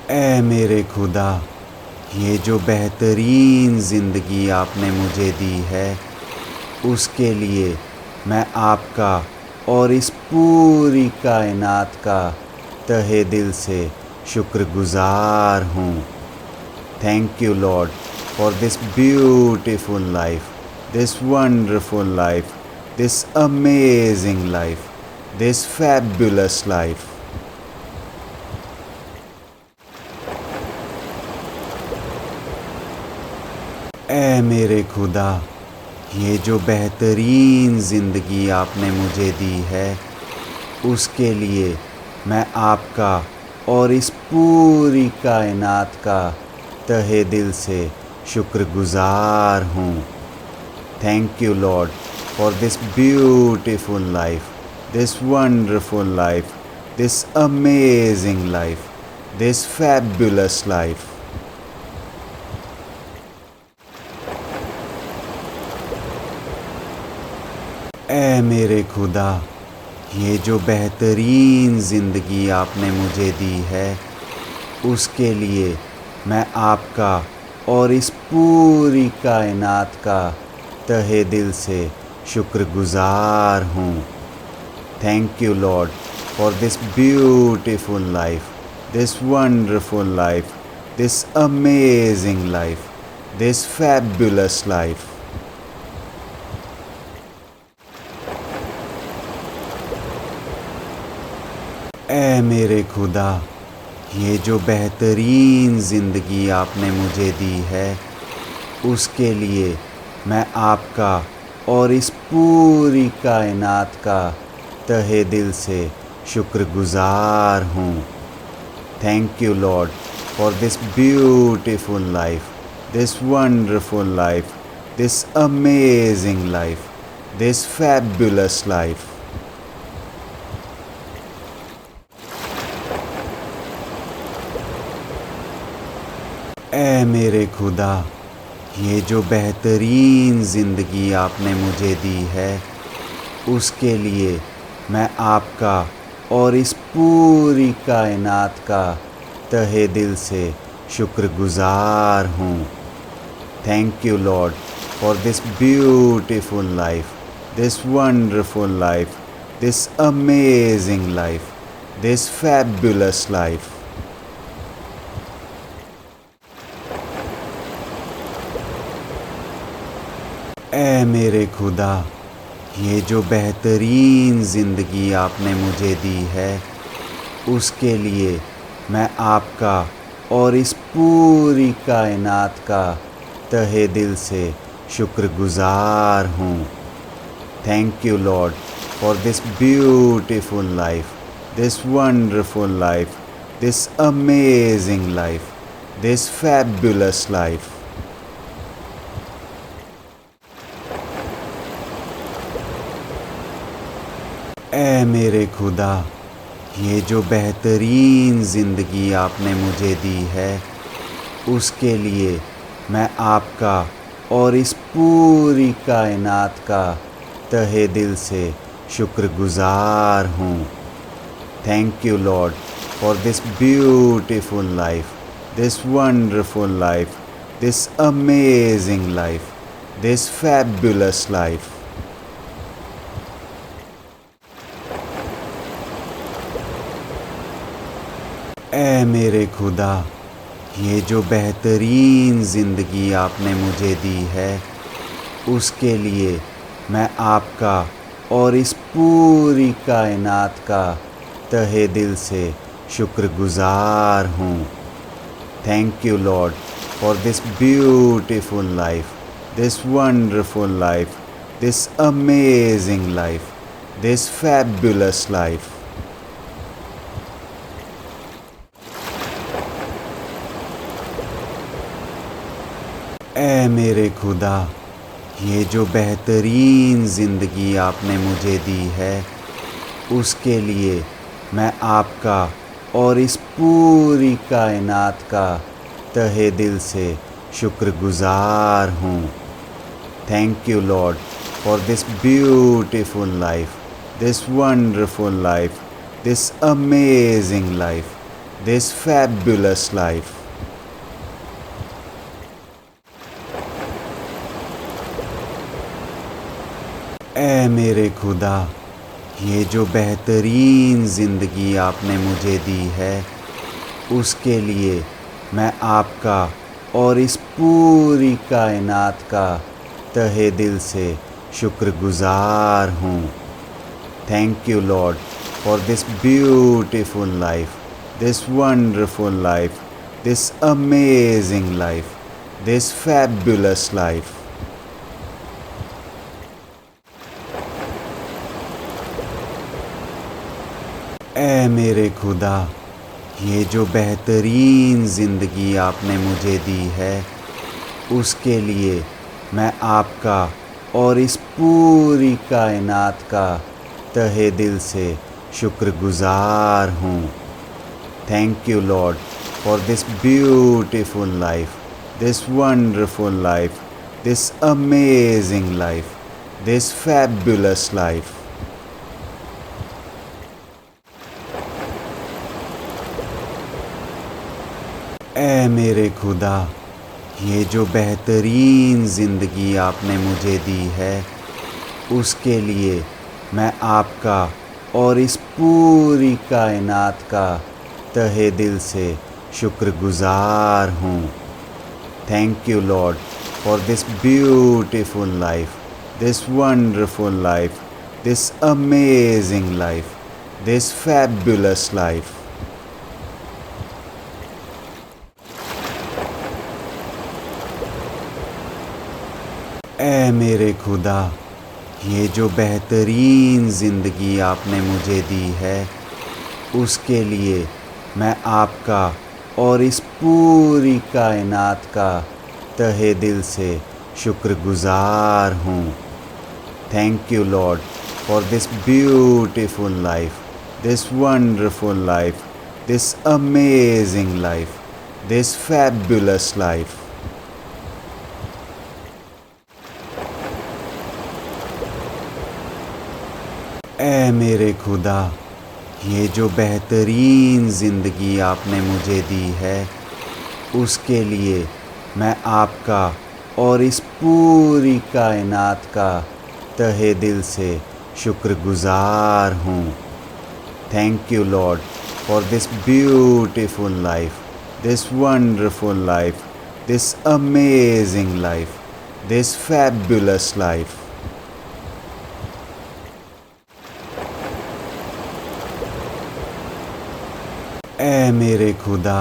اے میرے خدا، یہ جو بہترین زندگی آپ نے مجھے دی ہے، اس کے لیے میں آپ کا اور اس پوری کائنات کا تہہ دل سے شکر گزار ہوں۔ Thank you lord for this beautiful life, this wonderful life, this amazing life, this fabulous life. اے میرے خدا، یہ جو بہترین زندگی آپ نے مجھے دی ہے، اس کے لیے میں آپ کا اور اس پوری کائنات کا تہہ دل سے شکر گزار ہوں۔ Thank you lord for this beautiful life, this wonderful life, this amazing life, this fabulous life. اے میرے خدا، یہ جو بہترین زندگی آپ نے مجھے دی ہے، اس کے لیے میں آپ کا اور اس پوری کائنات کا تہہ دل سے شکر گزار ہوں۔ Thank you lord for this beautiful life, this wonderful life, this amazing life, this fabulous life. اے میرے خدا، یہ جو بہترین زندگی آپ نے مجھے دی ہے، اس کے لیے میں آپ کا اور اس پوری کائنات کا تہہ دل سے شکر گزار ہوں۔ Thank you lord for this beautiful life, this wonderful life, this amazing life, this fabulous life. اے میرے خدا، یہ جو بہترین زندگی آپ نے مجھے دی ہے، اس کے لیے میں آپ کا اور اس پوری کائنات کا تہہ دل سے شکر گزار ہوں۔ Thank you lord for this beautiful life, this wonderful life, this amazing life, this fabulous life. اے میرے خدا، یہ جو بہترین زندگی آپ نے مجھے دی ہے، اس کے لیے میں آپ کا اور اس پوری کائنات کا تہہ دل سے شکر گزار ہوں۔ Thank you lord for this beautiful life, this wonderful life, this amazing life, this fabulous life. اے میرے خدا، یہ جو بہترین زندگی آپ نے مجھے دی ہے، اس کے لیے میں آپ کا اور اس پوری کائنات کا تہہ دل سے شکر گزار ہوں۔ Thank you lord for this beautiful life, this wonderful life, this amazing life, this fabulous life. اے میرے خدا، یہ جو بہترین زندگی آپ نے مجھے دی ہے، اس کے لیے میں آپ کا اور اس پوری کائنات کا تہہ دل سے شکر گزار ہوں۔ Thank you lord for this beautiful life, this wonderful life, this amazing life, this fabulous life. اے میرے خدا، یہ جو بہترین زندگی آپ نے مجھے دی ہے، اس کے لیے میں آپ کا اور اس پوری کائنات کا تہہ دل سے شکر گزار ہوں۔ Thank you lord for this beautiful life, this wonderful life, this amazing life, this fabulous life. اے میرے خدا، یہ جو بہترین زندگی آپ نے مجھے دی ہے، اس کے لیے میں آپ کا اور اس پوری کائنات کا تہہ دل سے شکر گزار ہوں. Thank you lord for this beautiful life, this wonderful life, this amazing life, this fabulous life. اے میرے خدا، یہ جو بہترین زندگی آپ نے مجھے دی ہے، اس کے لیے میں آپ کا اور اس پوری کائنات کا تہہ دل سے شکر گزار ہوں. Thank you lord for this beautiful life, this wonderful life, this amazing life, this fabulous life. اے میرے خدا، یہ جو بہترین زندگی آپ نے مجھے دی ہے، اس کے لیے میں آپ کا اور اس پوری کائنات کا تہہ دل سے شکر گزار ہوں. Thank you lord for this beautiful life, this wonderful life, this amazing life, this fabulous life. اے میرے خدا، یہ جو بہترین زندگی آپ نے مجھے دی ہے، اس کے لیے میں آپ کا اور اس پوری کائنات کا تہہ دل سے شکر گزار ہوں. Thank you lord for this beautiful life, this wonderful life, this amazing life, this fabulous life. اے میرے خدا، یہ جو بہترین زندگی آپ نے مجھے دی ہے، اس کے لیے میں آپ کا اور اس پوری کائنات کا تہہ دل سے شکر گزار ہوں. Thank you lord for this beautiful life, this wonderful life, this amazing life, this fabulous life. اے میرے خدا،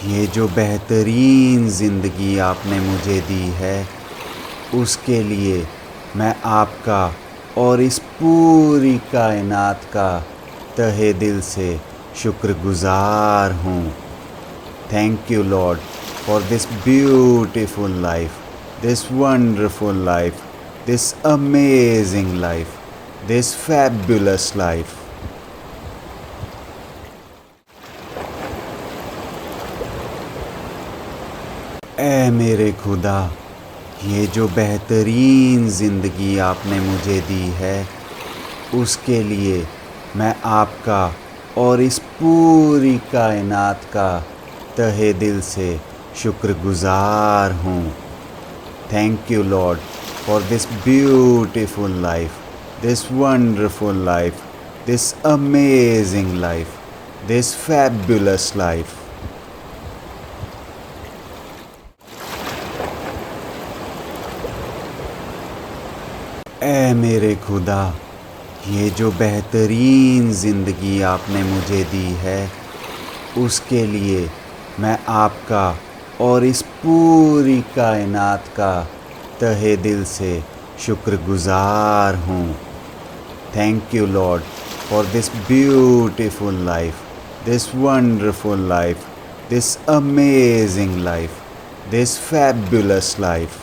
یہ جو بہترین زندگی آپ نے مجھے دی ہے، اس کے لیے میں آپ کا اور اس پوری کائنات کا تہہ دل سے شکر گزار ہوں. Thank you lord for this beautiful life, this wonderful life, this amazing life, this fabulous life. اے میرے خدا، یہ جو بہترین زندگی آپ نے مجھے دی ہے، اس کے لیے میں آپ کا اور اس پوری کائنات کا تہہ دل سے شکر گزار ہوں. Thank you lord for this beautiful life, this wonderful life, this amazing life, this fabulous life. اے میرے خدا، یہ جو بہترین زندگی آپ نے مجھے دی ہے، اس کے لیے میں آپ کا اور اس پوری کائنات کا تہہ دل سے شکر گزار ہوں. Thank you lord for this beautiful life, this wonderful life, this amazing life, this fabulous life.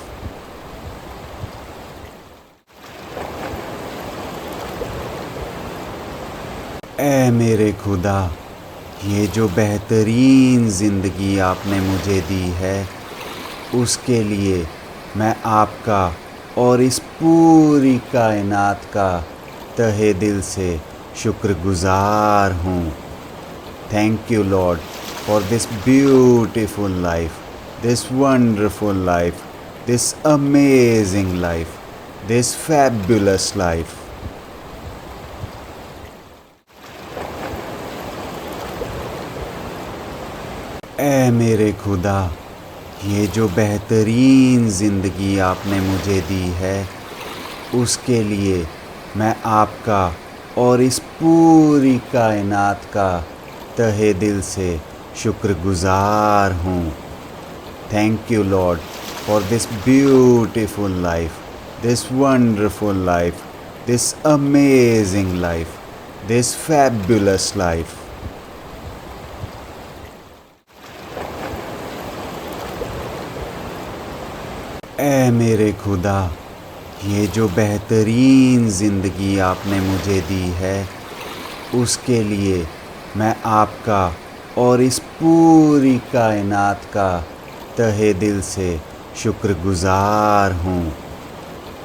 اے میرے خدا، یہ جو بہترین زندگی آپ نے مجھے دی ہے، اس کے لیے میں آپ کا اور اس پوری کائنات کا تہہ دل سے شکر گزار ہوں. Thank you, Lord, for this beautiful life, this wonderful life, this amazing life, this fabulous life. اے میرے خدا، یہ جو بہترین زندگی آپ نے مجھے دی ہے، اس کے لیے میں آپ کا اور اس پوری کائنات کا تہہ دل سے شکر گزار ہوں۔ Thank you lord for this beautiful life, this wonderful life, this amazing life, this fabulous life. اے میرے خدا، یہ جو بہترین زندگی آپ نے مجھے دی ہے، اس کے لیے میں آپ کا اور اس پوری کائنات کا تہہ دل سے شکر گزار ہوں۔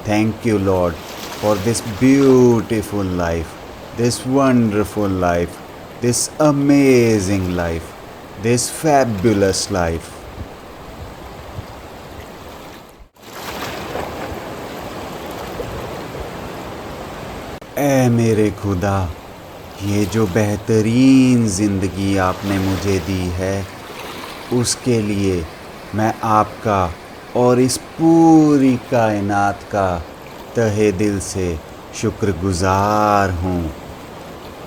Thank you lord for this beautiful life, this wonderful life, this amazing life, this fabulous life. اے میرے خدا، یہ جو بہترین زندگی آپ نے مجھے دی ہے، اس کے لیے میں آپ کا اور اس پوری کائنات کا تہہ دل سے شکر گزار ہوں۔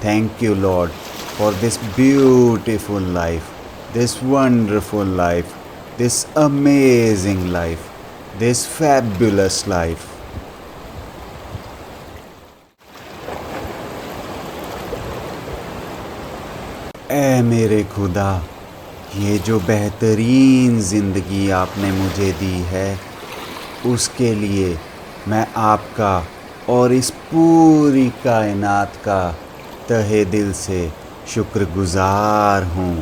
Thank you lord for this beautiful life, this wonderful life, this amazing life, this fabulous life. اے میرے خدا، یہ جو بہترین زندگی آپ نے مجھے دی ہے، اس کے لیے میں آپ کا اور اس پوری کائنات کا تہہ دل سے شکر گزار ہوں۔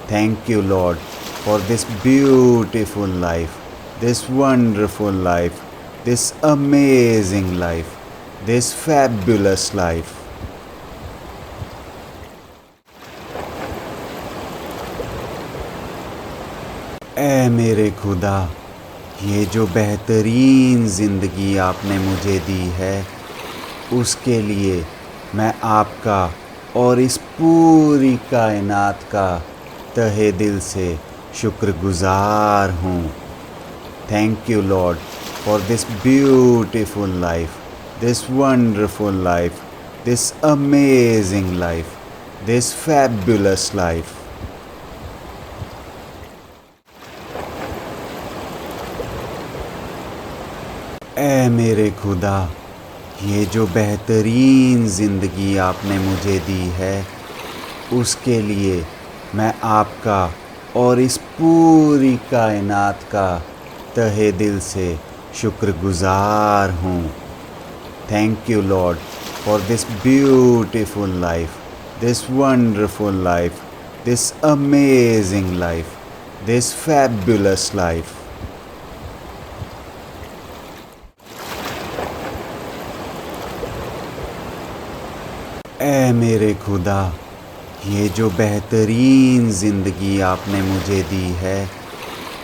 Thank you lord for this beautiful life, this wonderful life, this amazing life, this fabulous life. اے میرے خدا، یہ جو بہترین زندگی آپ نے مجھے دی ہے، اس کے لیے میں آپ کا اور اس پوری کائنات کا تہہ دل سے شکر گزار ہوں۔ Thank you lord for this beautiful life, this wonderful life, this amazing life, this fabulous life. اے میرے خدا، یہ جو بہترین زندگی آپ نے مجھے دی ہے، اس کے لیے میں آپ کا اور اس پوری کائنات کا تہہ دل سے شکر گزار ہوں۔ Thank you lord for this beautiful life, this wonderful life, this amazing life, this fabulous life. اے میرے خدا، یہ جو بہترین زندگی آپ نے مجھے دی ہے،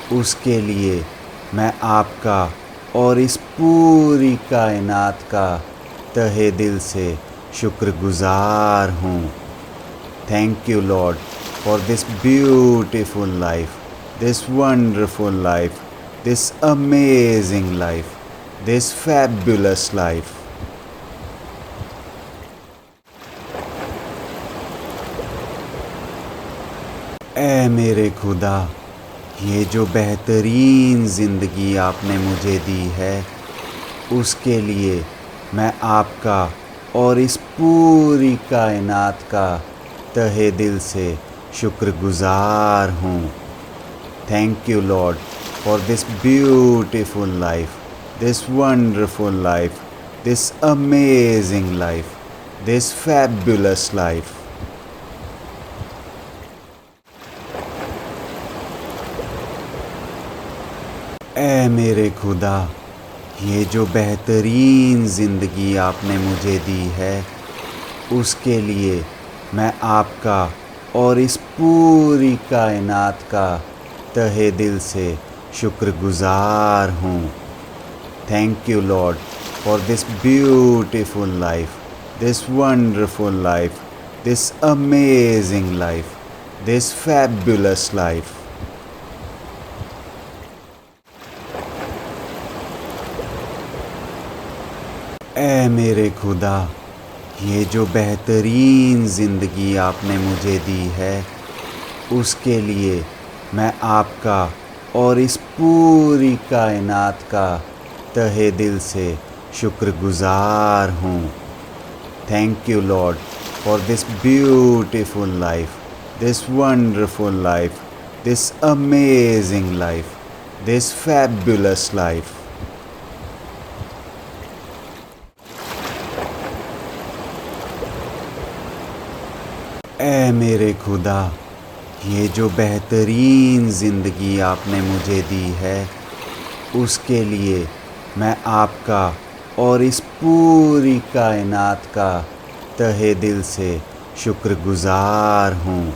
اس کے لیے میں آپ کا اور اس پوری کائنات کا تہہ دل سے شکر گزار ہوں۔ Thank you lord for this beautiful life, this wonderful life, this amazing life, this fabulous life. اے میرے خدا، یہ جو بہترین زندگی آپ نے مجھے دی ہے، اس کے لیے میں آپ کا اور اس پوری کائنات کا تہہ دل سے شکر گزار ہوں۔ Thank you lord for this beautiful life, this wonderful life, this amazing life, this fabulous life. اے میرے خدا، یہ جو بہترین زندگی آپ نے مجھے دی ہے، اس کے لیے میں آپ کا اور اس پوری کائنات کا تہہ دل سے شکر گزار ہوں۔ Thank you lord for this beautiful life, this wonderful life, this amazing life, this fabulous life. اے میرے خدا، یہ جو بہترین زندگی آپ نے مجھے دی ہے، اس کے لیے میں آپ کا اور اس پوری کائنات کا تہہ دل سے شکر گزار ہوں۔ Thank you lord for this beautiful life, this wonderful life, this amazing life, this fabulous life. اے میرے خدا، یہ جو بہترین زندگی آپ نے مجھے دی ہے، اس کے لیے میں آپ کا اور اس پوری کائنات کا تہہ دل سے شکر گزار ہوں۔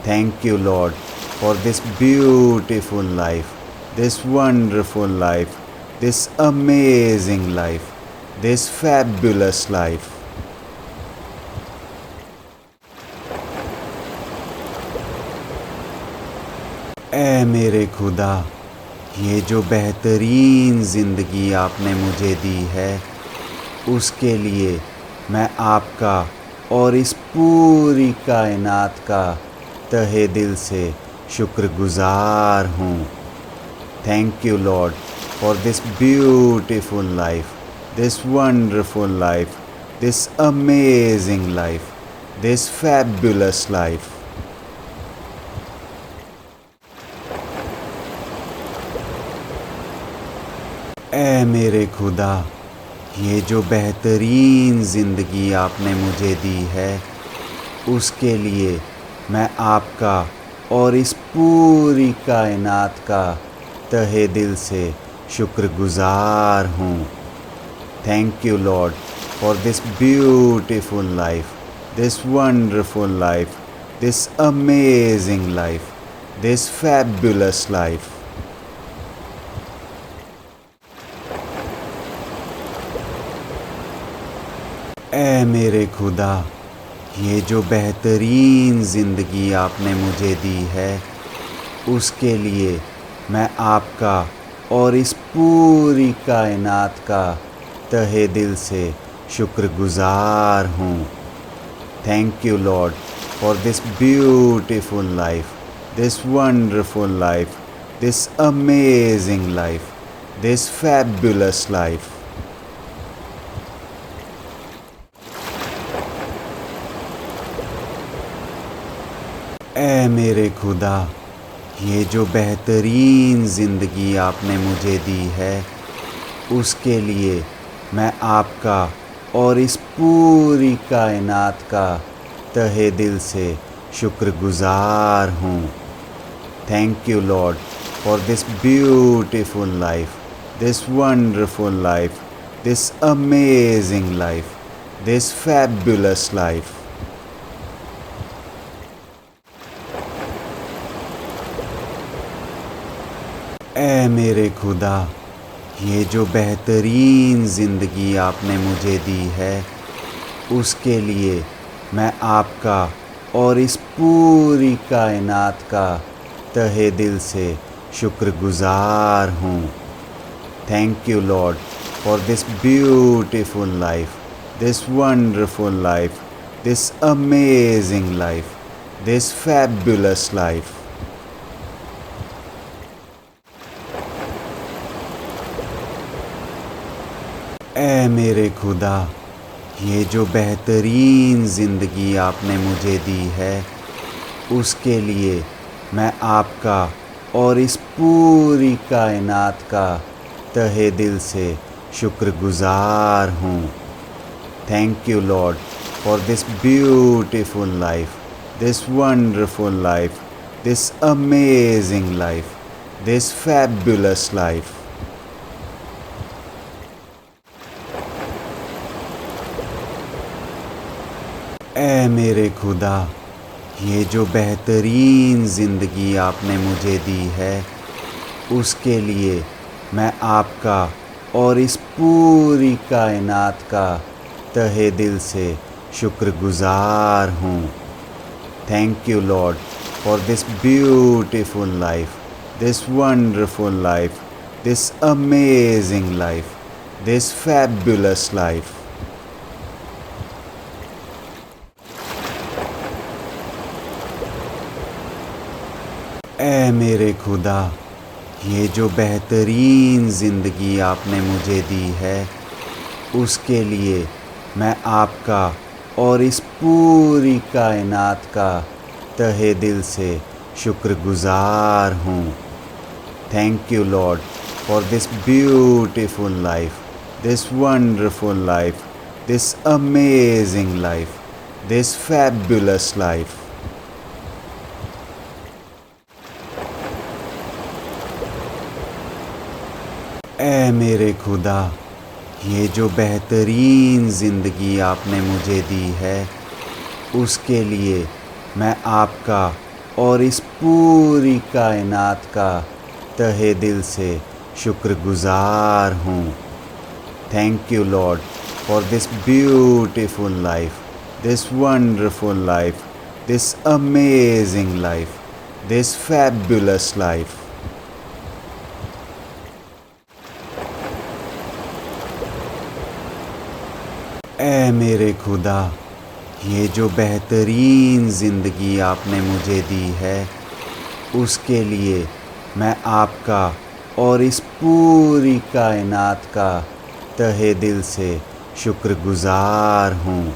Thank you lord for this beautiful life, this wonderful life, this amazing life, this fabulous life. اے میرے خدا، یہ جو بہترین زندگی آپ نے مجھے دی ہے، اس کے لیے میں آپ کا اور اس پوری کائنات کا تہہ دل سے شکر گزار ہوں۔ Thank you lord for this beautiful life, this wonderful life, this amazing life, this fabulous life. اے میرے خدا، یہ جو بہترین زندگی آپ نے مجھے دی ہے، اس کے لیے میں آپ کا اور اس پوری کائنات کا تہہ دل سے شکر گزار ہوں۔ Thank you lord for this beautiful life, this wonderful life, this amazing life, this fabulous life. اے میرے خدا، یہ جو بہترین زندگی آپ نے مجھے دی ہے، اس کے لیے میں آپ کا اور اس پوری کائنات کا تہہ دل سے شکر گزار ہوں۔ Thank you lord for this beautiful life, this wonderful life, this amazing life, this fabulous life. اے میرے خدا، یہ جو بہترین زندگی آپ نے مجھے دی ہے، اس کے لیے میں آپ کا اور اس پوری کائنات کا تہہ دل سے شکر گزار ہوں۔ Thank you lord for this beautiful life, this wonderful life, this amazing life, this fabulous life. اے میرے خدا، یہ جو بہترین زندگی آپ نے مجھے دی ہے، اس کے لیے میں آپ کا اور اس پوری کائنات کا تہہ دل سے شکر گزار ہوں۔ Thank you lord for this beautiful life, this wonderful life, this amazing life, this fabulous life. اے میرے خدا، یہ جو بہترین زندگی آپ نے مجھے دی ہے، اس کے لیے میں آپ کا اور اس پوری کائنات کا تہہ دل سے شکر گزار ہوں۔ Thank you lord for this beautiful life, this wonderful life, this amazing life, this fabulous life. اے میرے خدا، یہ جو بہترین زندگی آپ نے مجھے دی ہے اس کے لیے میں آپ کا اور اس پوری کائنات کا تہہ دل سے شکر گزار ہوں. Thank you, Lord, for this beautiful life, this wonderful life, this amazing life, this fabulous life. اے میرے خدا، یہ جو بہترین زندگی آپ نے مجھے دی ہے اس کے لیے میں آپ کا اور اس پوری کائنات کا تہہ دل سے شکر گزار ہوں. Thank you lord for this beautiful life, this wonderful life, this amazing life, this fabulous life. اے میرے خدا، یہ جو بہترین زندگی آپ نے مجھے دی ہے اس کے لیے میں آپ کا اور اس پوری کائنات کا تہہ دل سے شکر گزار ہوں. Thank you lord for this beautiful life, this wonderful life, this amazing life, this fabulous life. اے میرے خدا، یہ جو بہترین زندگی آپ نے مجھے دی ہے اس کے لیے میں آپ کا اور اس پوری کائنات کا تہہ دل سے شکر گزار ہوں.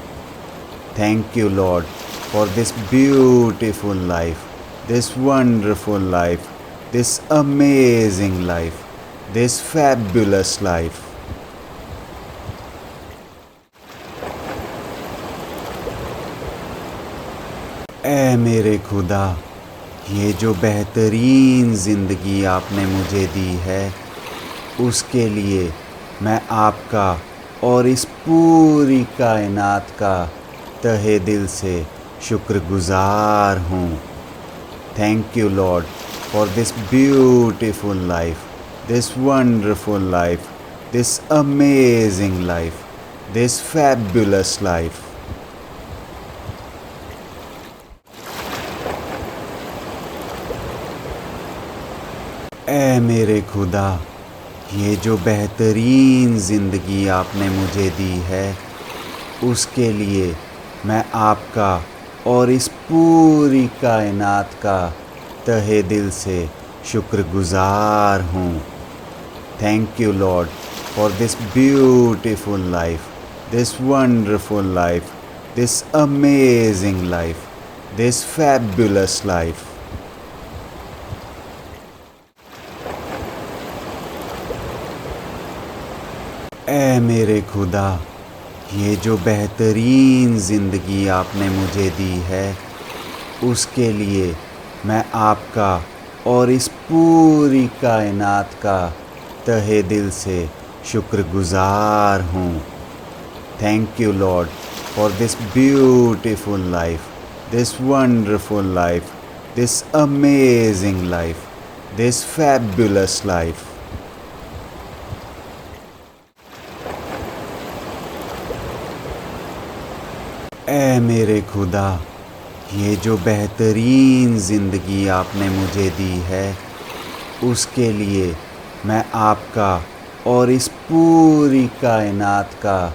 Thank you lord for this beautiful life, this wonderful life, this amazing life, this fabulous life. اے میرے خدا، یہ جو بہترین زندگی آپ نے مجھے دی ہے اس کے لیے میں آپ کا اور اس پوری کائنات کا تہہ دل سے شکر گزار ہوں. Thank you lord for this beautiful life, this wonderful life, this amazing life, this fabulous life. اے میرے خدا، یہ جو بہترین زندگی آپ نے مجھے دی ہے اس کے لیے میں آپ کا اور اس پوری کائنات کا تہہ دل سے شکر گزار ہوں. Thank you lord for this beautiful life, this wonderful life, this amazing life, this fabulous life. اے میرے خدا، یہ جو بہترین زندگی آپ نے مجھے دی ہے اس کے لیے میں آپ کا اور اس پوری کائنات کا تہہ دل سے شکر گزار ہوں. Thank you lord for this beautiful life, this wonderful life, this amazing life, this fabulous life. اے میرے خدا، یہ جو بہترین زندگی آپ نے مجھے دی ہے اس کے لیے میں آپ کا اور اس پوری کائنات کا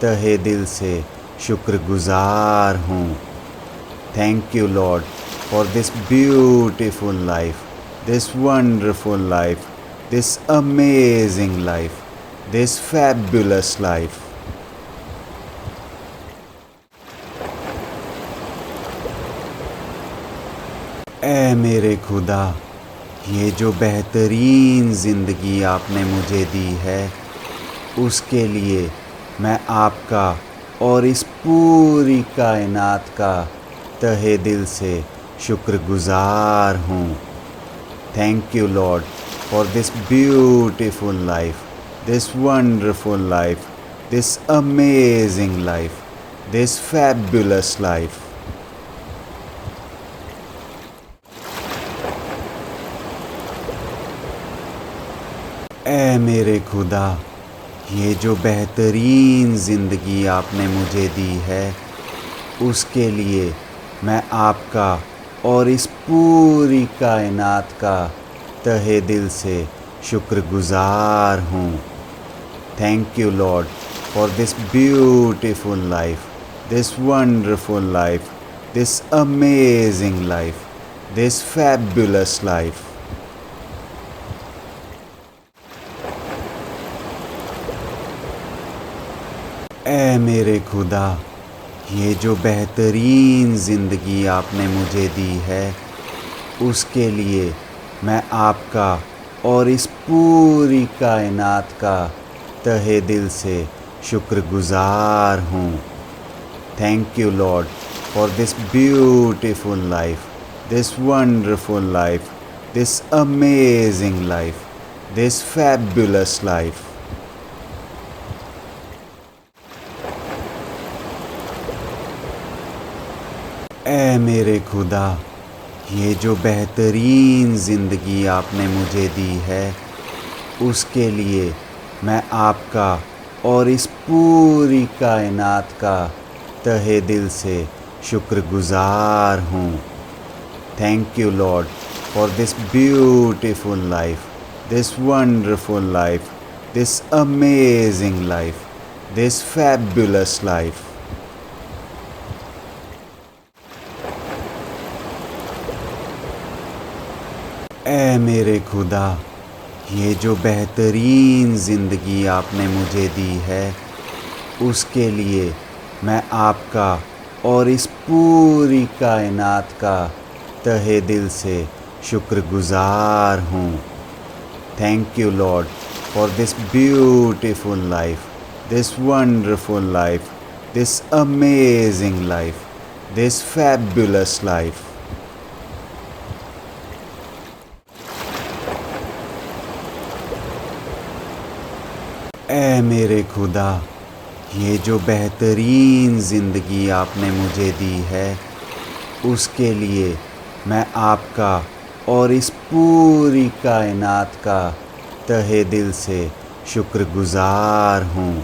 تہہ دل سے شکر گزار ہوں. Thank you lord for this beautiful life, this wonderful life, this amazing life, this fabulous life. اے میرے خدا، یہ جو بہترین زندگی آپ نے مجھے دی ہے اس کے لیے میں آپ کا اور اس پوری کائنات کا تہہ دل سے شکر گزار ہوں. Thank you lord for this beautiful life, this wonderful life, this amazing life, this fabulous life. اے میرے خدا، یہ جو بہترین زندگی آپ نے مجھے دی ہے، اس کے لیے میں آپ کا اور اس پوری کائنات کا تہہ دل سے شکر گزار ہوں۔ Thank you lord for this beautiful life, this wonderful life, this amazing life, this fabulous life. اے میرے خدا، یہ جو بہترین زندگی آپ نے مجھے دی ہے، اس کے لیے میں آپ کا اور اس پوری کائنات کا تہہ دل سے شکر گزار ہوں۔ Thank you lord for this beautiful life, this wonderful life, this amazing life, this fabulous life. اے میرے خدا، یہ جو بہترین زندگی آپ نے مجھے دی ہے، اس کے لیے میں آپ کا اور اس پوری کائنات کا تہہ دل سے شکر گزار ہوں۔ Thank you lord for this beautiful life, this wonderful life, this amazing life, this fabulous life. اے میرے خدا، یہ جو بہترین زندگی آپ نے مجھے دی ہے، اس کے لیے میں آپ کا اور اس پوری کائنات کا تہہ دل سے شکر گزار ہوں۔ Thank you lord for this beautiful life, this wonderful life, this amazing life, this fabulous life. اے میرے خدا، یہ جو بہترین زندگی آپ نے مجھے دی ہے، اس کے لیے میں آپ کا اور اس پوری کائنات کا تہہ دل سے شکر گزار ہوں۔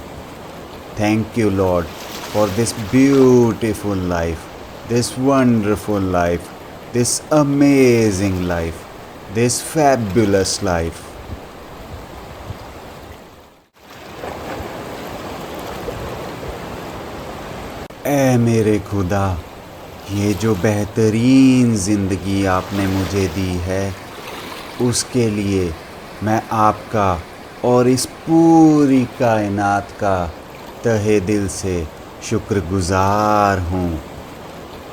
Thank you lord for this beautiful life, this wonderful life, this amazing life, this fabulous life. اے میرے خدا، یہ جو بہترین زندگی آپ نے مجھے دی ہے، اس کے لیے میں آپ کا اور اس پوری کائنات کا تہہ دل سے شکر گزار ہوں۔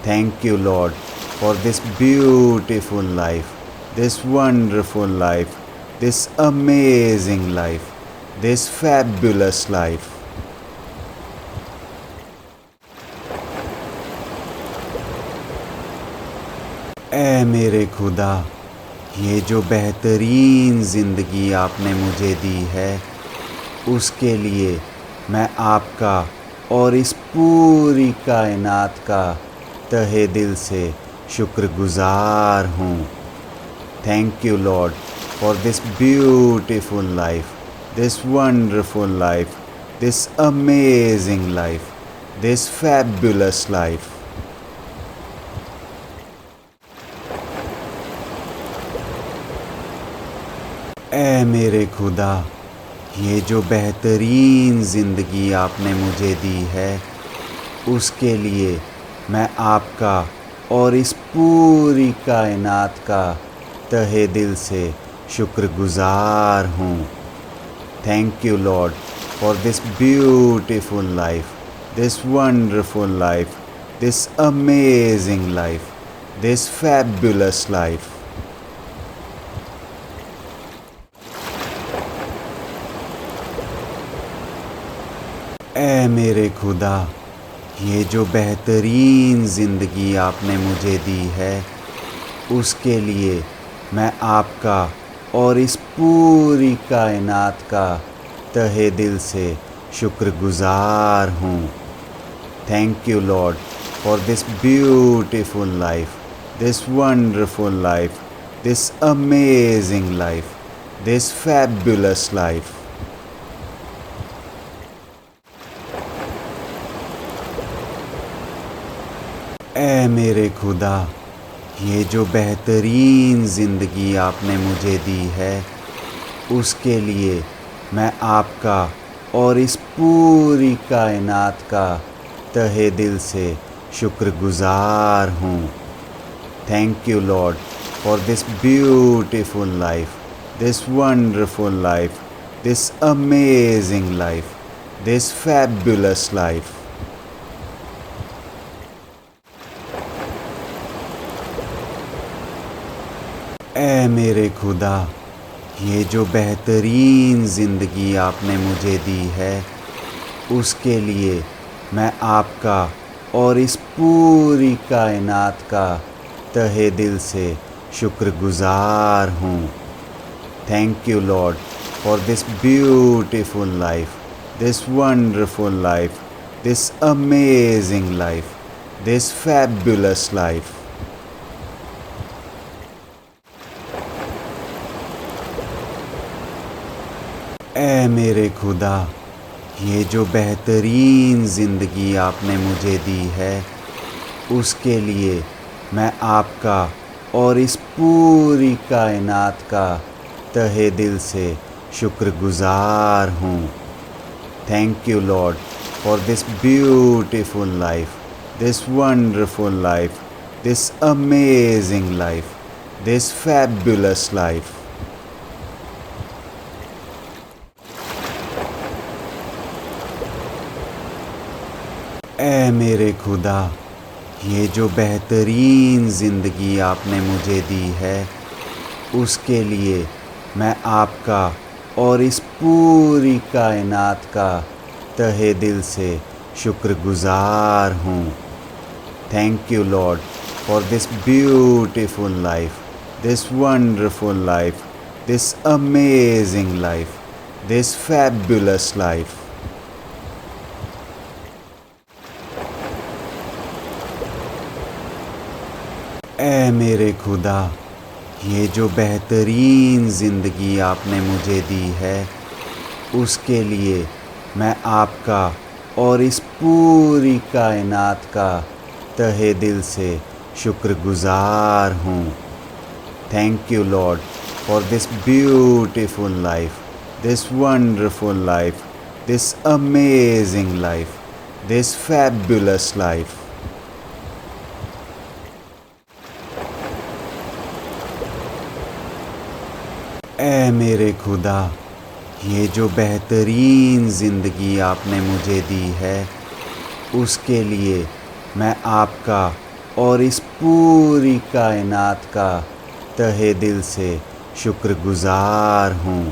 Thank you lord for this beautiful life, this wonderful life, this amazing life, this fabulous life. اے میرے خدا، یہ جو بہترین زندگی آپ نے مجھے دی ہے، اس کے لیے میں آپ کا اور اس پوری کائنات کا تہہ دل سے شکر گزار ہوں۔ Thank you lord for this beautiful life, this wonderful life, this amazing life, this fabulous life. اے میرے خدا، یہ جو بہترین زندگی آپ نے مجھے دی ہے، اس کے لیے میں آپ کا اور اس پوری کائنات کا تہہ دل سے شکر گزار ہوں۔ Thank you lord for this beautiful life, this wonderful life, this amazing life, this fabulous life. اے میرے خدا، یہ جو بہترین زندگی آپ نے مجھے دی ہے، اس کے لیے میں آپ کا اور اس پوری کائنات کا تہہ دل سے شکر گزار ہوں۔ Thank you lord for this beautiful life, this wonderful life, this amazing life, this fabulous life. اے میرے خدا، یہ جو بہترین زندگی آپ نے مجھے دی ہے، اس کے لیے میں آپ کا اور اس پوری کائنات کا تہہ دل سے شکر گزار ہوں۔ Thank you lord for this beautiful life, this wonderful life, this amazing life, this fabulous life. اے میرے خدا، یہ جو بہترین زندگی آپ نے مجھے دی ہے، اس کے لیے میں آپ کا اور اس پوری کائنات کا تہہ دل سے شکر گزار ہوں۔ Thank you lord for this beautiful life, this wonderful life, this amazing life, this fabulous life. اے میرے خدا، یہ جو بہترین زندگی آپ نے مجھے دی ہے، اس کے لیے میں آپ کا اور اس پوری کائنات کا تہہ دل سے شکر گزار ہوں۔ Thank you lord for this beautiful life, this wonderful life, this amazing life, this fabulous life. اے میرے خدا، یہ جو بہترین زندگی آپ نے مجھے دی ہے، اس کے لیے میں آپ کا اور اس پوری کائنات کا تہہ دل سے شکر گزار ہوں۔ Thank you lord for this beautiful life, this wonderful life, this amazing life, this fabulous life. اے میرے خدا، یہ جو بہترین زندگی آپ نے مجھے دی ہے، اس کے لیے میں آپ کا اور اس پوری کائنات کا تہہ دل سے شکر گزار ہوں۔ Thank you lord for this beautiful life, this wonderful life, this amazing life, this fabulous life. اے میرے خدا، یہ جو بہترین زندگی آپ نے مجھے دی ہے، اس کے لیے میں آپ کا اور اس پوری کائنات کا تہہ دل سے شکر گزار ہوں۔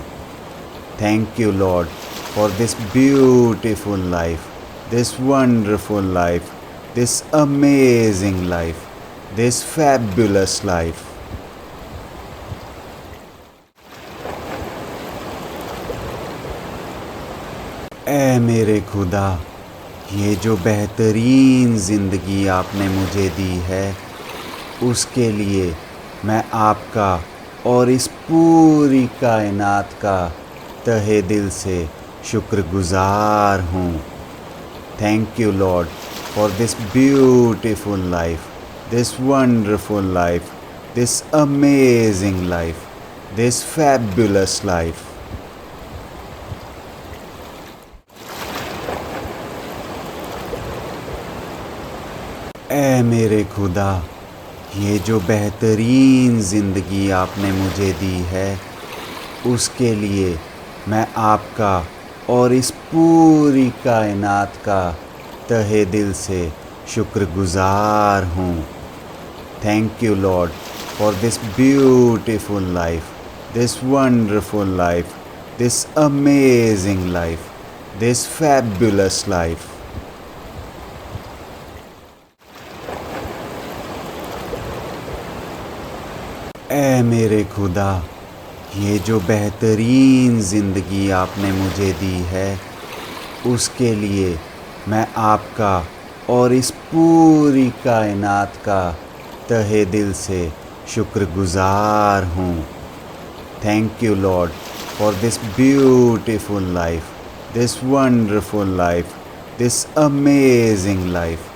Thank you lord for this beautiful life, this wonderful life, this amazing life, this fabulous life. اے میرے خدا، یہ جو بہترین زندگی آپ نے مجھے دی ہے، اس کے لیے میں آپ کا اور اس پوری کائنات کا تہہ دل سے شکر گزار ہوں۔ Thank you lord for this beautiful life, this wonderful life, this amazing life, this fabulous life. اے میرے خدا، یہ جو بہترین زندگی آپ نے مجھے دی ہے، اس کے لیے میں آپ کا اور اس پوری کائنات کا تہہ دل سے شکر گزار ہوں۔ Thank you lord for this beautiful life, this wonderful life, this amazing life, this fabulous life. اے میرے خدا، یہ جو بہترین زندگی آپ نے مجھے دی ہے، اس کے لیے میں آپ کا اور اس پوری کائنات کا تہہ دل سے شکر گزار ہوں۔ Thank you, Lord, for this beautiful life, this wonderful life, this amazing life,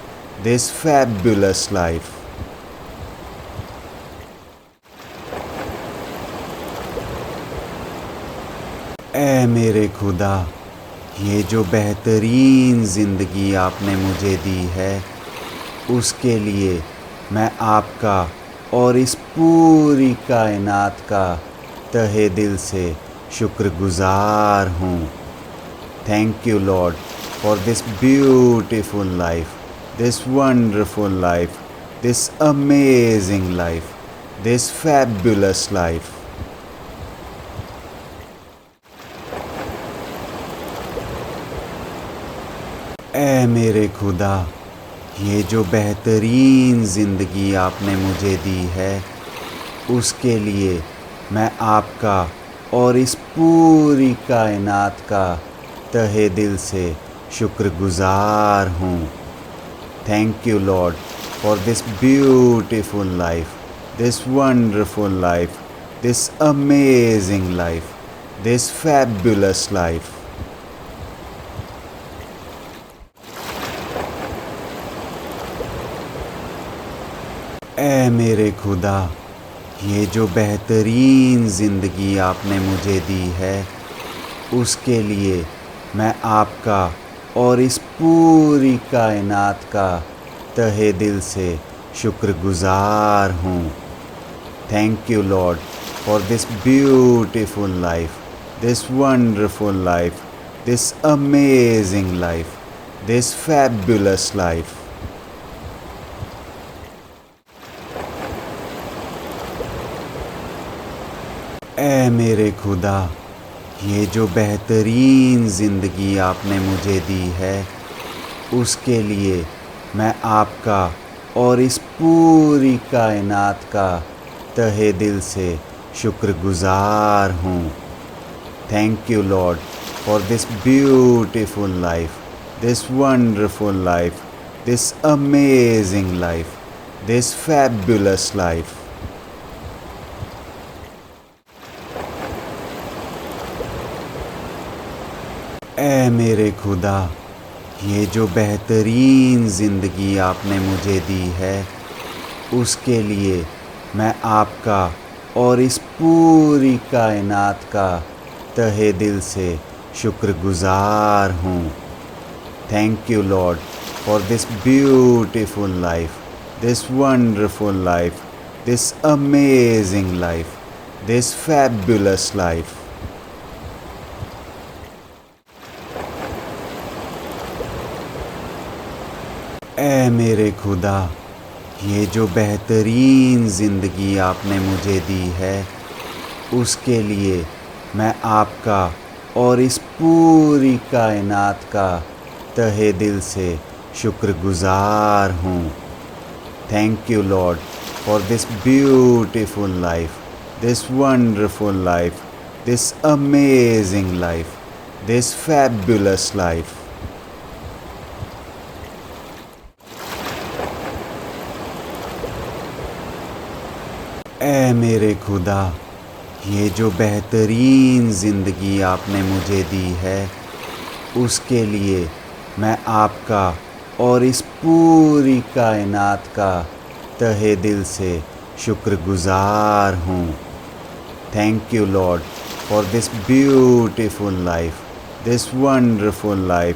this fabulous life. اے میرے خدا، یہ جو بہترین زندگی آپ نے مجھے دی ہے، اس کے لیے میں آپ کا اور اس پوری کائنات کا تہہ دل سے شکر گزار ہوں۔ Thank you lord for this beautiful life, this wonderful life, this amazing life, this fabulous life. اے میرے خدا، یہ جو بہترین زندگی آپ نے مجھے دی ہے، اس کے لیے میں آپ کا اور اس پوری کائنات کا تہہ دل سے شکر گزار ہوں۔ Thank you lord for this beautiful life, this wonderful life, this amazing life, this fabulous life. اے میرے خدا، یہ جو بہترین زندگی آپ نے مجھے دی ہے، اس کے لیے میں آپ کا اور اس پوری کائنات کا تہہ دل سے شکر گزار ہوں۔ Thank you lord for this beautiful life, this wonderful life, this amazing life, this fabulous life. اے میرے خدا، یہ جو بہترین زندگی آپ نے مجھے دی ہے، اس کے لیے میں آپ کا اور اس پوری کائنات کا تہہ دل سے شکر گزار ہوں۔ Thank you lord for this beautiful life, this wonderful life, this amazing life, this fabulous life. اے میرے خدا، یہ جو بہترین زندگی آپ نے مجھے دی ہے، اس کے لیے میں آپ کا اور اس پوری کائنات کا تہہ دل سے شکر گزار ہوں۔ Thank you lord for this beautiful life, this wonderful life, this amazing life, this fabulous life. اے میرے خدا، یہ جو بہترین زندگی آپ نے مجھے دی ہے، اس کے لیے میں آپ کا اور اس پوری کائنات کا تہہ دل سے شکر گزار ہوں۔ Thank you lord for this beautiful life, this wonderful life, this amazing life, this fabulous life. اے میرے خدا، یہ جو بہترین زندگی آپ نے مجھے دی ہے، اس کے لیے میں آپ کا اور اس پوری کائنات کا تہہ دل سے شکر گزار ہوں۔ Thank you lord for this beautiful life, this wonderful life,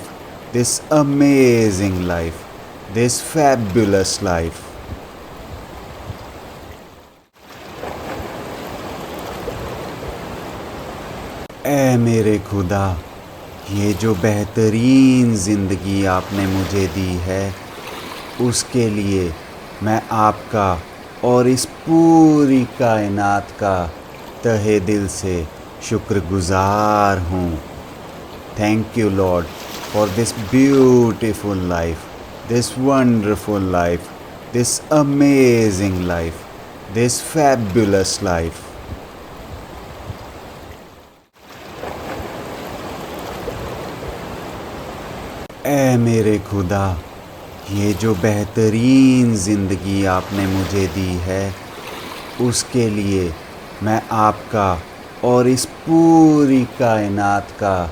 this amazing life, this fabulous life. اے میرے خدا، یہ جو بہترین زندگی آپ نے مجھے دی ہے، اس کے لیے میں آپ کا اور اس پوری کائنات کا تہہ دل سے شکر گزار ہوں۔ Thank you lord for this beautiful life, this wonderful life, this amazing life, this fabulous life. اے میرے خدا، یہ جو بہترین زندگی آپ نے مجھے دی ہے، اس کے لیے میں آپ کا اور اس پوری کائنات کا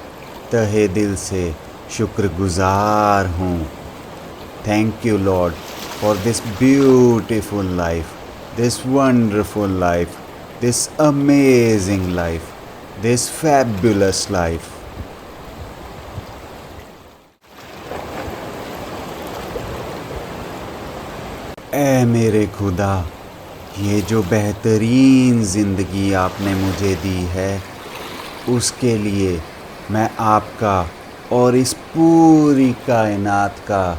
تہہ دل سے شکر گزار ہوں۔ Thank you lord for this beautiful life, this wonderful life, this amazing life, this fabulous life. اے میرے خدا، یہ جو بہترین زندگی آپ نے مجھے دی ہے، اس کے لیے میں آپ کا اور اس پوری کائنات کا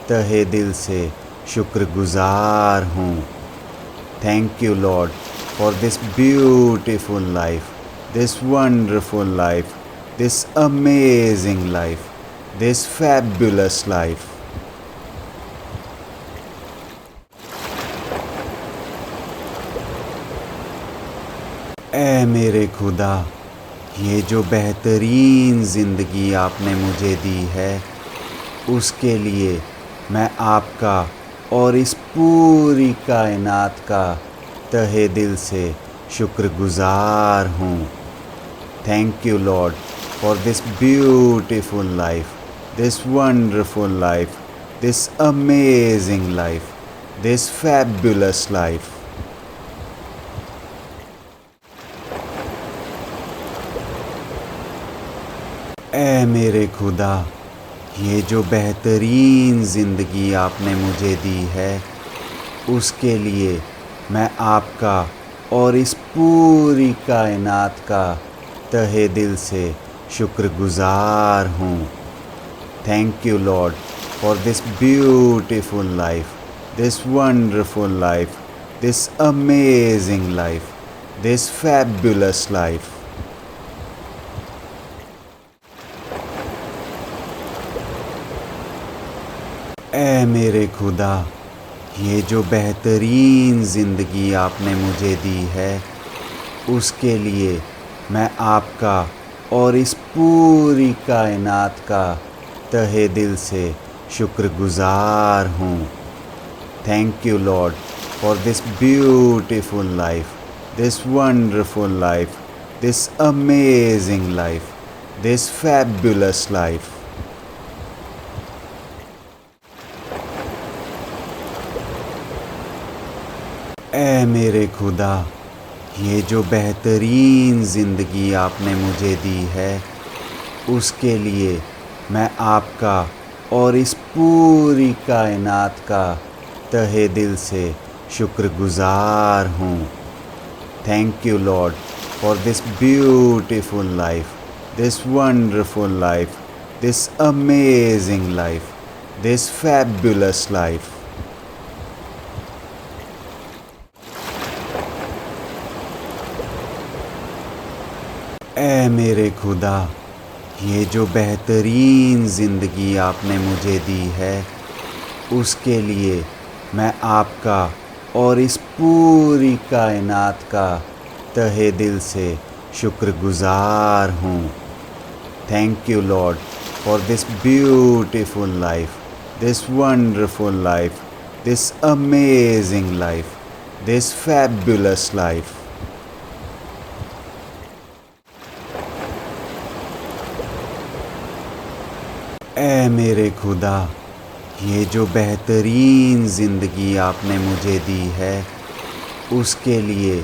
تہہ دل سے شکر گزار ہوں۔ Thank you lord for this beautiful life, this wonderful life, this amazing life, this fabulous life. اے میرے خدا، یہ جو بہترین زندگی آپ نے مجھے دی ہے، اس کے لیے میں آپ کا اور اس پوری کائنات کا تہہ دل سے شکر گزار ہوں۔ Thank you lord for this beautiful life, this wonderful life, this amazing life, this fabulous life. اے میرے خدا، یہ جو بہترین زندگی آپ نے مجھے دی ہے، اس کے لیے میں آپ کا اور اس پوری کائنات کا تہہ دل سے شکر گزار ہوں۔ Thank you lord for this beautiful life, this wonderful life, this amazing life, this fabulous life. اے میرے خدا، یہ جو بہترین زندگی آپ نے مجھے دی ہے، اس کے لیے میں آپ کا اور اس پوری کائنات کا تہہ دل سے شکر گزار ہوں۔ Thank you lord for this beautiful life, this wonderful life, this amazing life, this fabulous life. اے میرے خدا، یہ جو بہترین زندگی آپ نے مجھے دی ہے، اس کے لیے میں آپ کا اور اس پوری کائنات کا تہہ دل سے شکر گزار ہوں۔ Thank you lord for this beautiful life, this wonderful life, this amazing life, this fabulous life. اے میرے خدا، یہ جو بہترین زندگی آپ نے مجھے دی ہے، اس کے لیے میں آپ کا اور اس پوری کائنات کا تہہ دل سے شکر گزار ہوں۔ Thank you lord for this beautiful life, this wonderful life, this amazing life, this fabulous life. اے میرے خدا، یہ جو بہترین زندگی آپ نے مجھے دی ہے، اس کے لیے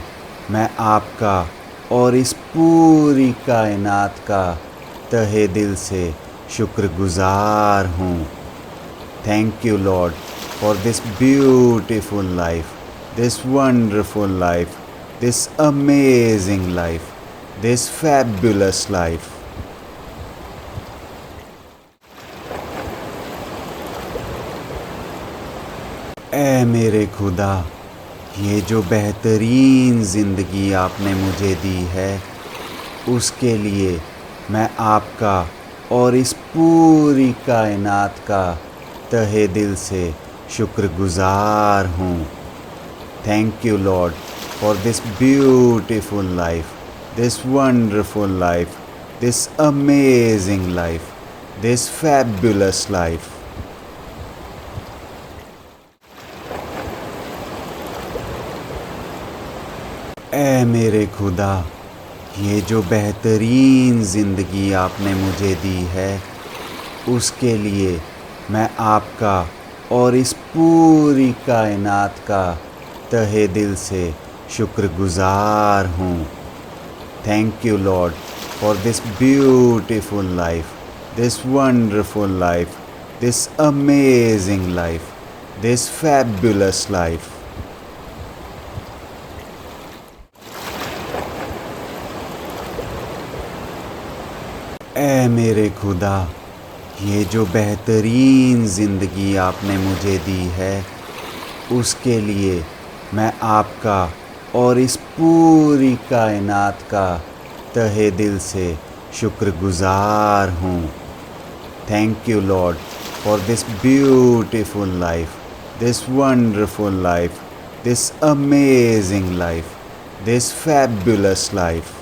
میں آپ کا اور اس پوری کائنات کا تہہ دل سے شکر گزار ہوں۔ Thank you lord for this beautiful life, this wonderful life, this amazing life, this fabulous life. اے میرے خدا، یہ جو بہترین زندگی آپ نے مجھے دی ہے، اس کے لیے میں آپ کا اور اس پوری کائنات کا تہہ دل سے شکر گزار ہوں۔ Thank you lord for this beautiful life, this wonderful life, this amazing life, this fabulous life. اے میرے خدا، یہ جو بہترین زندگی آپ نے مجھے دی ہے اس کے لیے میں آپ کا اور اس پوری کائنات کا تہہ دل سے شکر گزار ہوں. Thank you, Lord, for this beautiful life, this wonderful life, this amazing life, this fabulous life. اے میرے خدا، یہ جو بہترین زندگی آپ نے مجھے دی ہے اس کے لیے میں آپ کا اور اس پوری کائنات کا تہہ دل سے شکر گزار ہوں. Thank you lord for this beautiful life, this wonderful life, this amazing life, this fabulous life.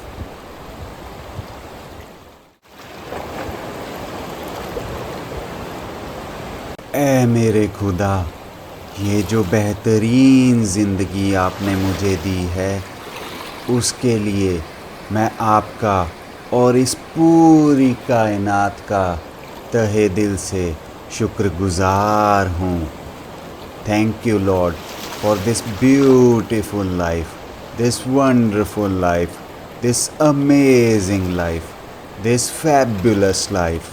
اے میرے خدا، یہ جو بہترین زندگی آپ نے مجھے دی ہے اس کے لیے میں آپ کا اور اس پوری کائنات کا تہہ دل سے شکر گزار ہوں. Thank you lord for this beautiful life, this wonderful life, this amazing life, this fabulous life.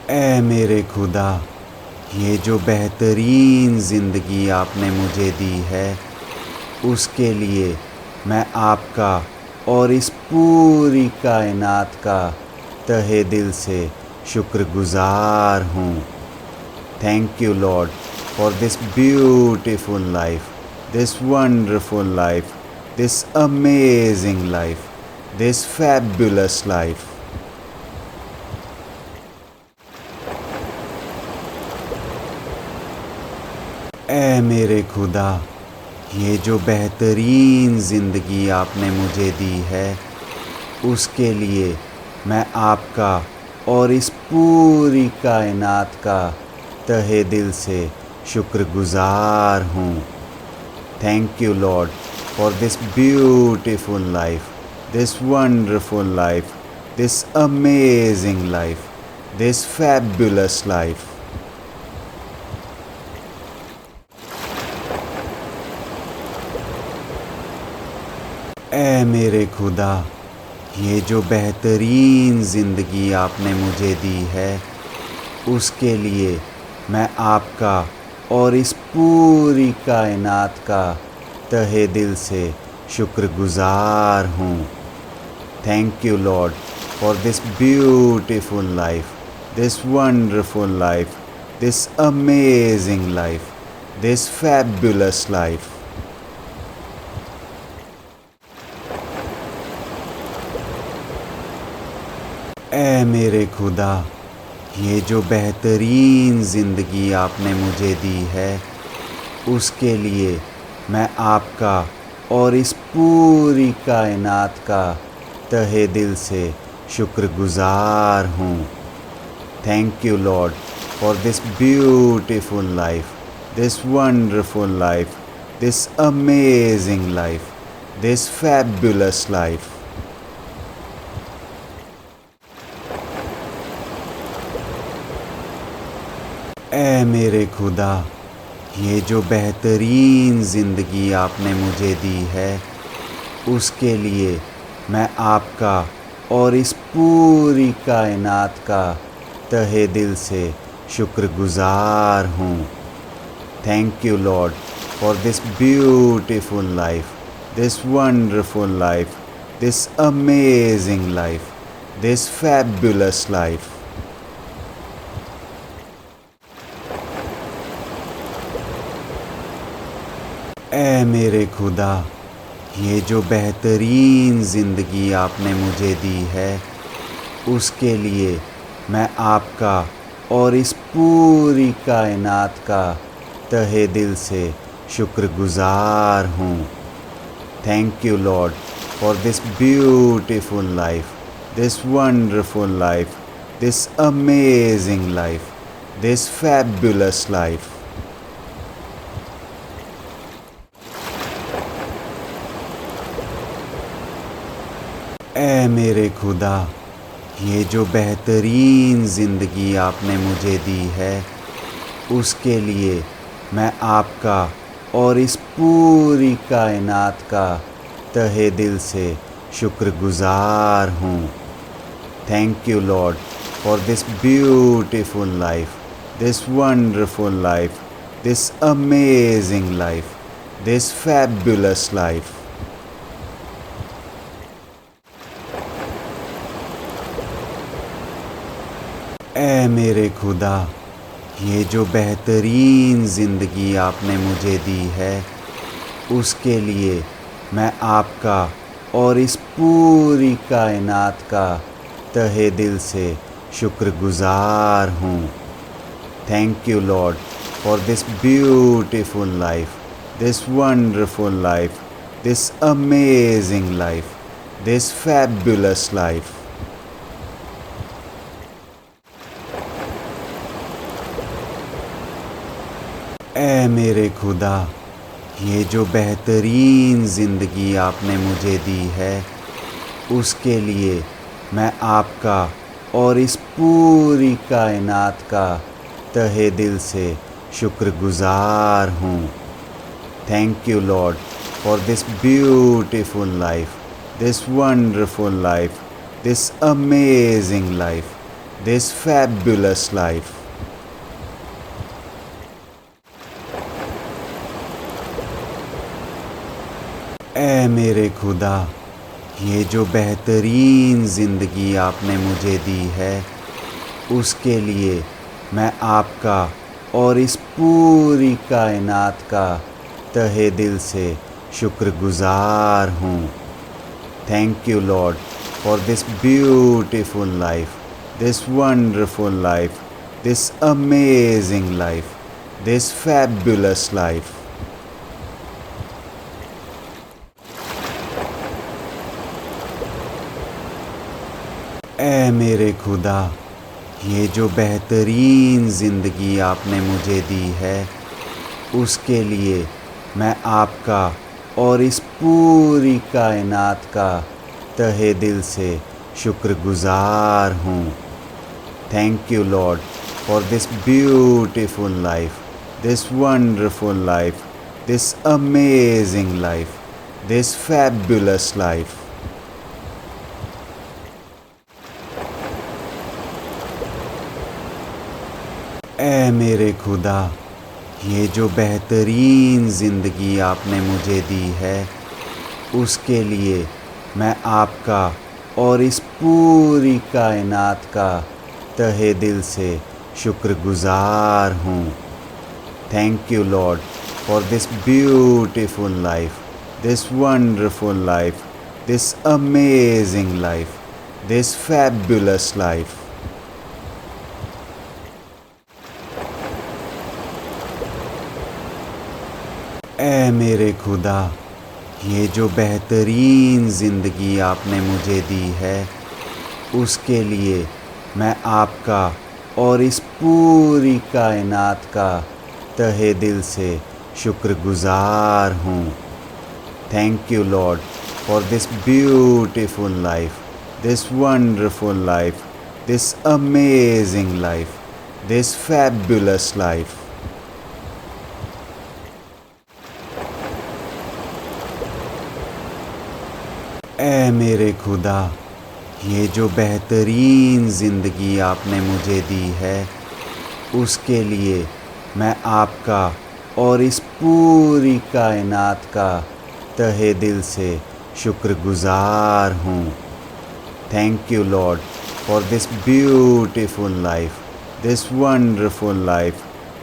اے میرے خدا، یہ جو بہترین زندگی آپ نے مجھے دی ہے اس کے لیے میں آپ کا اور اس پوری کائنات کا تہہ دل سے شکر گزار ہوں. Thank you lord for this beautiful life, this wonderful life, this amazing life, this fabulous life. اے میرے خدا، یہ جو بہترین زندگی آپ نے مجھے دی ہے اس کے لیے میں آپ کا اور اس پوری کائنات کا تہہ دل سے شکر گزار ہوں. Thank you lord for this beautiful life, this wonderful life, this amazing life, this fabulous life. اے میرے خدا، یہ جو بہترین زندگی آپ نے مجھے دی ہے اس کے لیے میں آپ کا اور اس پوری کائنات کا تہہ دل سے شکر گزار ہوں. Thank you lord for this beautiful life, this wonderful life, this amazing life, this fabulous life. اے میرے خدا، یہ جو بہترین زندگی آپ نے مجھے دی ہے اس کے لیے میں آپ کا اور اس پوری کائنات کا تہہ دل سے شکر گزار ہوں. Thank you lord for this beautiful life, this wonderful life, this amazing life, this fabulous life. اے میرے خدا، یہ جو بہترین زندگی آپ نے مجھے دی ہے اس کے لیے میں آپ کا اور اس پوری کائنات کا تہہ دل سے شکر گزار ہوں. Thank you lord for this beautiful life, this wonderful life, this amazing life, this fabulous life. اے میرے خدا، یہ جو بہترین زندگی آپ نے مجھے دی ہے اس کے لیے میں آپ کا اور اس پوری کائنات کا تہہ دل سے شکر گزار ہوں. Thank you lord for this beautiful life, this wonderful life, this amazing life, this fabulous life. اے میرے خدا، یہ جو بہترین زندگی آپ نے مجھے دی ہے، اس کے لیے میں آپ کا اور اس پوری کائنات کا تہہ دل سے شکر گزار ہوں۔ Thank you lord for this beautiful life, this wonderful life, this amazing life, this fabulous life. اے میرے خدا، یہ جو بہترین زندگی آپ نے مجھے دی ہے، اس کے لیے میں آپ کا اور اس پوری کائنات کا تہہ دل سے شکر گزار ہوں۔ Thank you lord for this beautiful life, this wonderful life, this amazing life, this fabulous life. اے میرے خدا، یہ جو بہترین زندگی آپ نے مجھے دی ہے، اس کے لیے میں آپ کا اور اس پوری کائنات کا تہہ دل سے شکر گزار ہوں۔ Thank you lord for this beautiful life, this wonderful life, this amazing life, this fabulous life. اے میرے خدا، یہ جو بہترین زندگی آپ نے مجھے دی ہے، اس کے لیے میں آپ کا اور اس پوری کائنات کا تہہ دل سے شکر گزار ہوں۔ Thank you lord for this beautiful life, this wonderful life, this amazing life, this fabulous life. اے میرے خدا، یہ جو بہترین زندگی آپ نے مجھے دی ہے، اس کے لیے میں آپ کا اور اس پوری کائنات کا تہہ دل سے شکر گزار ہوں۔ Thank you lord for this beautiful life, this wonderful life, this amazing life, this fabulous life. اے میرے خدا، یہ جو بہترین زندگی آپ نے مجھے دی ہے، اس کے لیے میں آپ کا اور اس پوری کائنات کا تہہ دل سے شکر گزار ہوں۔ Thank you lord for this beautiful life, this wonderful life, this amazing life, this fabulous life. اے میرے خدا، یہ جو بہترین زندگی آپ نے مجھے دی ہے، اس کے لیے میں آپ کا اور اس پوری کائنات کا تہہ دل سے شکر گزار ہوں۔ Thank you lord for this beautiful life, this wonderful life, this amazing life, this fabulous life. اے میرے خدا، یہ جو بہترین زندگی آپ نے مجھے دی ہے، اس کے لیے میں آپ کا اور اس پوری کائنات کا تہہ دل سے شکر گزار ہوں۔ Thank you lord for this beautiful life, this wonderful life,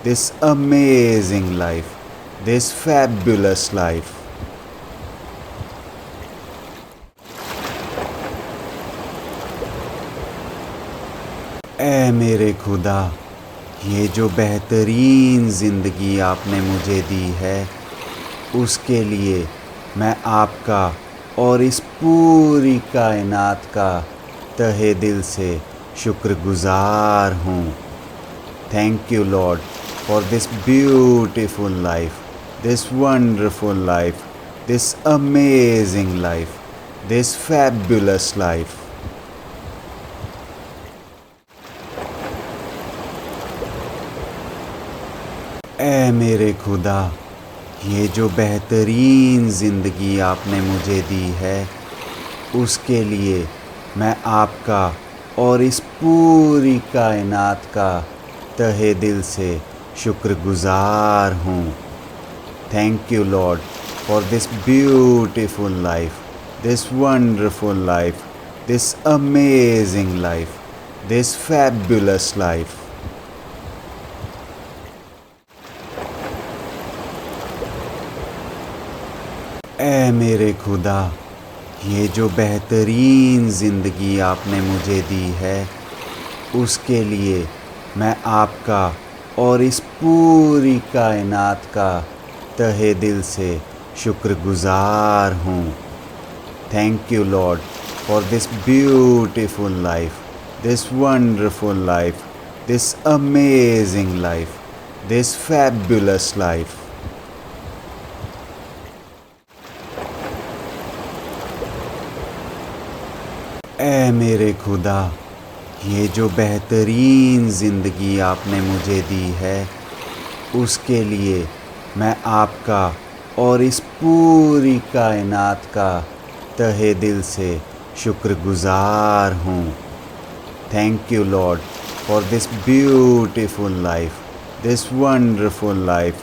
this amazing life, this fabulous life. اے میرے خدا، یہ جو بہترین زندگی آپ نے مجھے دی ہے، اس کے لیے میں آپ کا اور اس پوری کائنات کا تہہ دل سے شکر گزار ہوں۔ Thank you lord for this beautiful life, this wonderful life, this amazing life, this fabulous life. اے میرے خدا، یہ جو بہترین زندگی آپ نے مجھے دی ہے، اس کے لیے میں آپ کا اور اس پوری کائنات کا تہہ دل سے شکر گزار ہوں۔ Thank you lord for this beautiful life, this wonderful life, this amazing life, this fabulous life. اے میرے خدا، یہ جو بہترین زندگی آپ نے مجھے دی ہے، اس کے لیے میں آپ کا اور اس پوری کائنات کا تہہ دل سے شکر گزار ہوں۔ Thank you lord for this beautiful life, this wonderful life, this amazing life, this fabulous life. اے میرے خدا، یہ جو بہترین زندگی آپ نے مجھے دی ہے، اس کے لیے میں آپ کا اور اس پوری کائنات کا تہہ دل سے شکر گزار ہوں۔ Thank you lord for this beautiful life, this wonderful life,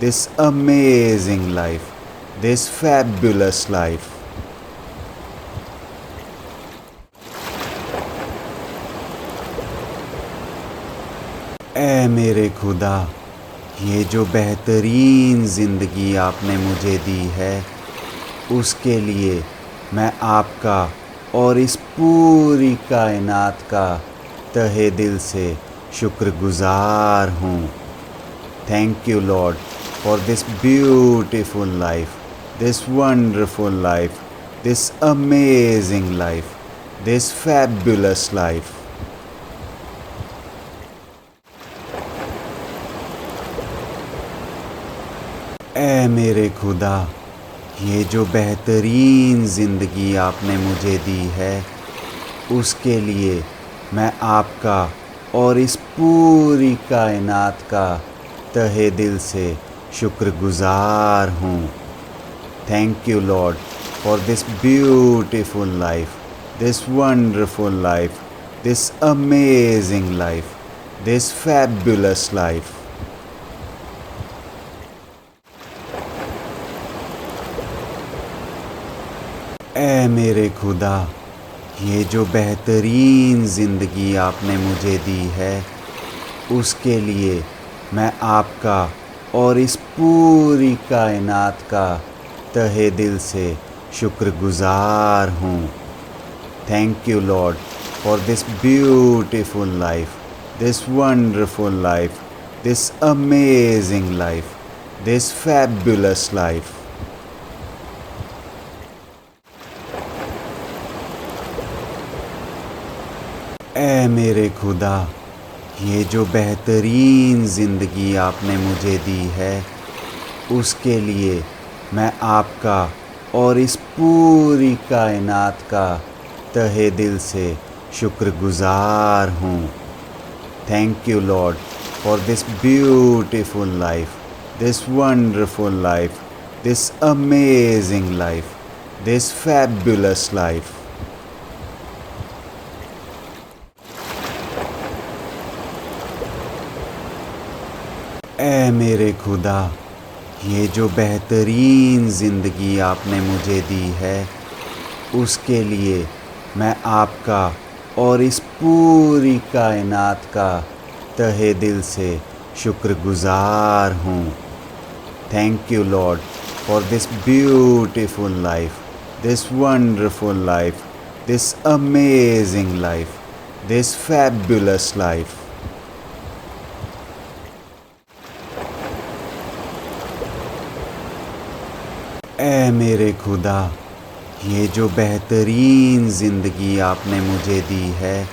this amazing life, this fabulous life. اے میرے خدا، یہ جو بہترین زندگی آپ نے مجھے دی ہے، اس کے لیے میں آپ کا اور اس پوری کائنات کا تہہ دل سے شکر گزار ہوں۔ Thank you lord for this beautiful life, this wonderful life, this amazing life, this fabulous life. اے میرے خدا، یہ جو بہترین زندگی آپ نے مجھے دی ہے، اس کے لیے میں آپ کا اور اس پوری کائنات کا تہہ دل سے شکر گزار ہوں۔ Thank you lord for this beautiful life, this wonderful life, this amazing life, this fabulous life. اے میرے خدا، یہ جو بہترین زندگی آپ نے مجھے دی ہے، اس کے لیے میں آپ کا اور اس پوری کائنات کا تہہ دل سے شکر گزار ہوں۔ Thank you lord for this beautiful life, this wonderful life, this amazing life, this fabulous life. اے میرے خدا، یہ جو بہترین زندگی آپ نے مجھے دی ہے، اس کے لیے میں آپ کا اور اس پوری کائنات کا تہہ دل سے شکر گزار ہوں۔ Thank you lord for this beautiful life, this wonderful life, this amazing life, this fabulous life. اے میرے خدا، یہ جو بہترین زندگی آپ نے مجھے دی ہے، اس کے لیے میں آپ کا اور اس پوری کائنات کا تہہ دل سے شکر گزار ہوں۔ Thank you lord for this beautiful life, this wonderful life, this amazing life, this fabulous life. اے میرے خدا، یہ جو بہترین زندگی آپ نے مجھے دی ہے،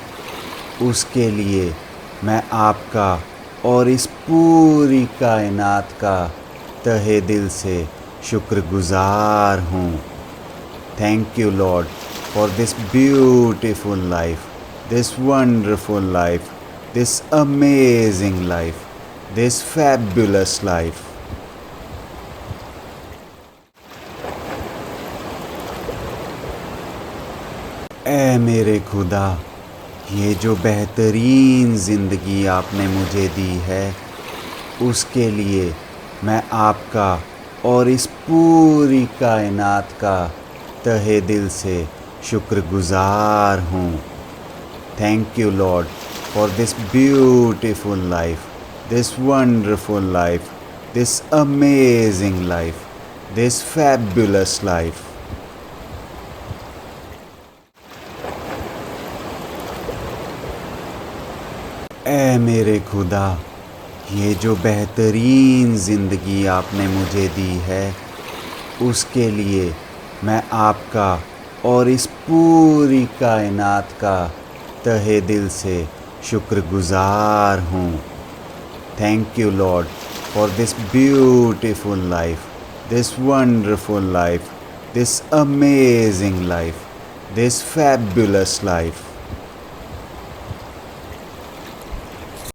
اس کے لیے میں آپ کا اور اس پوری کائنات کا تہہ دل سے شکر گزار ہوں۔ Thank you, Lord, for this beautiful life, this wonderful life, this amazing life, this fabulous life. اے میرے خدا، یہ جو بہترین زندگی آپ نے مجھے دی ہے، اس کے لیے میں آپ کا اور اس پوری کائنات کا تہہ دل سے شکر گزار ہوں. Thank you lord for this beautiful life, this wonderful life, this amazing life, this fabulous life. اے میرے خدا، یہ جو بہترین زندگی آپ نے مجھے دی ہے، اس کے لیے میں آپ کا اور اس پوری کائنات کا تہہ دل سے شکر گزار ہوں. Thank you lord for this beautiful life, this wonderful life, this amazing life, this fabulous life.